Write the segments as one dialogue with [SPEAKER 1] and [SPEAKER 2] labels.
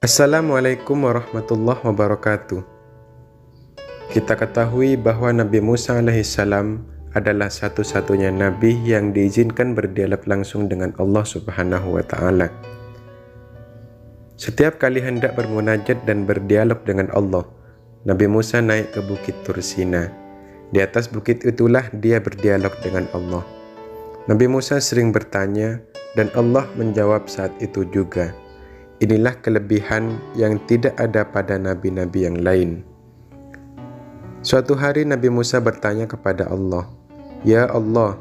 [SPEAKER 1] Assalamualaikum warahmatullahi wabarakatuh. Kita ketahui bahwa Nabi Musa alaihissalam adalah satu-satunya nabi yang diizinkan berdialog langsung dengan Allah Subhanahu wa Ta'ala. Setiap kali hendak bermunajat dan berdialog dengan Allah, Nabi Musa naik ke bukit Tursina. Di atas bukit itulah dia berdialog dengan Allah. Nabi Musa sering bertanya, dan Allah menjawab saat itu juga. Inilah kelebihan yang tidak ada pada nabi-nabi yang lain. Suatu hari Nabi Musa bertanya kepada Allah, "Ya Allah,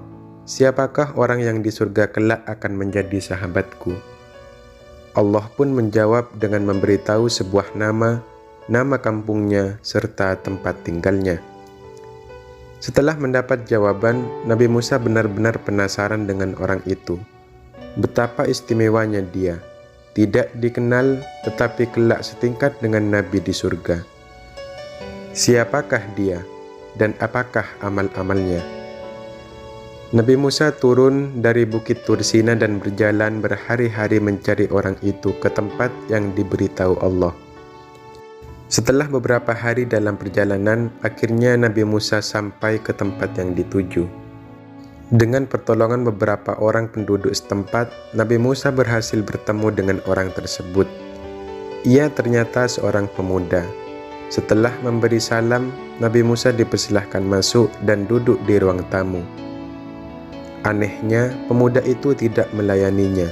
[SPEAKER 1] siapakah orang yang di surga kelak akan menjadi sahabatku?" Allah pun menjawab dengan memberitahu sebuah nama kampungnya, serta tempat tinggalnya. Setelah mendapat jawaban, Nabi Musa benar-benar penasaran dengan orang itu. Betapa istimewanya dia. Tidak dikenal, tetapi kelak setingkat dengan Nabi di surga. Siapakah dia, dan apakah amal-amalnya? Nabi Musa turun dari bukit Tursina dan berjalan berhari-hari mencari orang itu ke tempat yang diberitahu Allah. Setelah beberapa hari dalam perjalanan, akhirnya Nabi Musa sampai ke tempat yang dituju. Dengan pertolongan beberapa orang penduduk setempat, Nabi Musa berhasil bertemu dengan orang tersebut. Ia ternyata seorang pemuda. Setelah memberi salam, Nabi Musa dipersilahkan masuk dan duduk di ruang tamu. Anehnya, pemuda itu tidak melayaninya.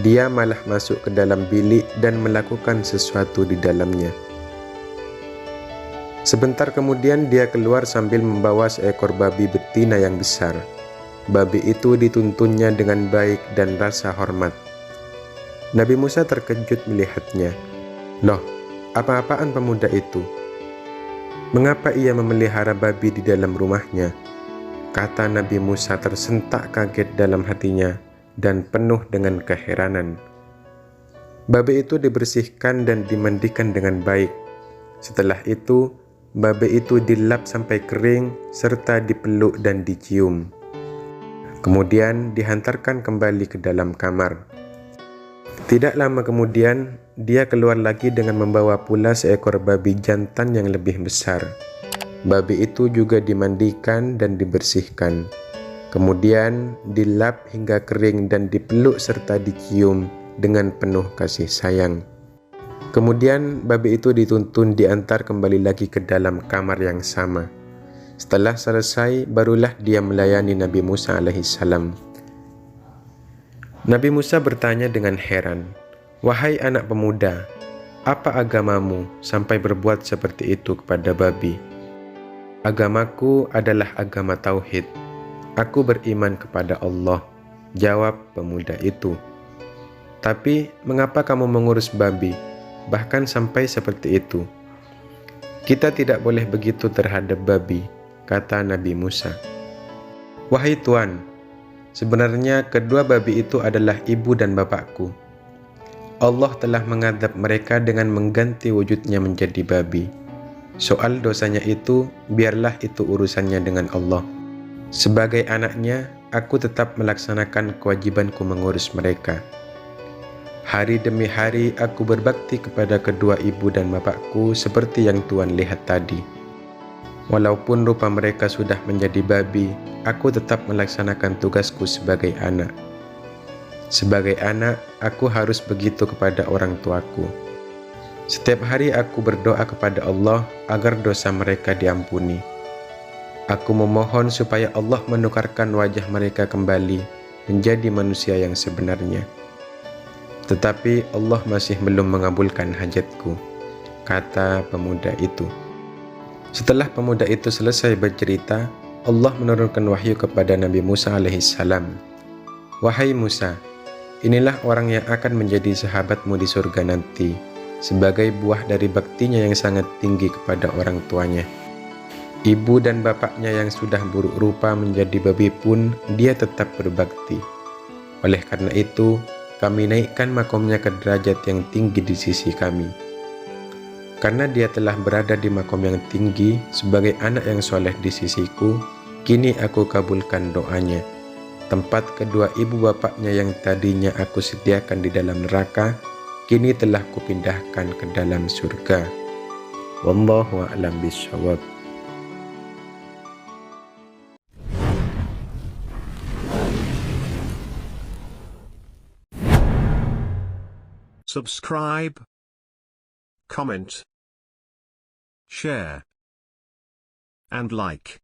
[SPEAKER 1] Dia malah masuk ke dalam bilik dan melakukan sesuatu di dalamnya. Sebentar kemudian dia keluar sambil membawa seekor babi betina yang besar. Babi itu dituntunnya dengan baik dan rasa hormat. Nabi Musa terkejut melihatnya. "Loh, apa-apaan pemuda itu? Mengapa ia memelihara babi di dalam rumahnya?" Kata Nabi Musa tersentak kaget dalam hatinya dan penuh dengan keheranan. Babi itu dibersihkan dan dimandikan dengan baik. Setelah itu, babi itu dilap sampai kering serta dipeluk dan dicium. Kemudian dihantarkan kembali ke dalam kamar. Tidak lama kemudian, dia keluar lagi dengan membawa pula seekor babi jantan yang lebih besar. Babi itu juga dimandikan dan dibersihkan. Kemudian dilap hingga kering dan dipeluk serta dicium dengan penuh kasih sayang. Kemudian babi itu dituntun diantar kembali lagi ke dalam kamar yang sama. Setelah selesai, barulah dia melayani Nabi Musa alaihissalam. Nabi Musa bertanya dengan heran, "Wahai anak pemuda, apa agamamu sampai berbuat seperti itu kepada babi?" "Agamaku adalah agama tauhid. Aku beriman kepada Allah," jawab pemuda itu. "Tapi mengapa kamu mengurus babi, bahkan sampai seperti itu?" "Kita tidak boleh begitu terhadap babi," kata Nabi Musa. "Wahai Tuan, sebenarnya kedua babi itu adalah ibu dan bapakku. Allah telah mengadab mereka dengan mengganti wujudnya menjadi babi. Soal dosanya itu, biarlah itu urusannya dengan Allah. Sebagai anaknya, aku tetap melaksanakan kewajibanku mengurus mereka. Hari demi hari aku berbakti kepada kedua ibu dan bapakku seperti yang Tuan lihat tadi. Walaupun rupa mereka sudah menjadi babi, aku tetap melaksanakan tugasku sebagai anak. Sebagai anak, aku harus begitu kepada orang tuaku. Setiap hari aku berdoa kepada Allah agar dosa mereka diampuni. Aku memohon supaya Allah menukarkan wajah mereka kembali menjadi manusia yang sebenarnya. Tetapi Allah masih belum mengabulkan hajatku," kata pemuda itu. Setelah pemuda itu selesai bercerita, Allah menurunkan wahyu kepada Nabi Musa alaihissalam. "Wahai Musa, inilah orang yang akan menjadi sahabatmu di surga nanti, sebagai buah dari baktinya yang sangat tinggi kepada orang tuanya. Ibu dan bapaknya yang sudah buruk rupa menjadi babi pun dia tetap berbakti. Oleh karena itu, kami naikkan makomnya ke derajat yang tinggi di sisi kami. Karena dia telah berada di makom yang tinggi sebagai anak yang soleh di sisiku, kini aku kabulkan doanya. Tempat kedua ibu bapaknya yang tadinya aku sediakan di dalam neraka, kini telah kupindahkan ke dalam surga. Wallahu a'lam bishawab.
[SPEAKER 2] Subscribe, comment, share, and like.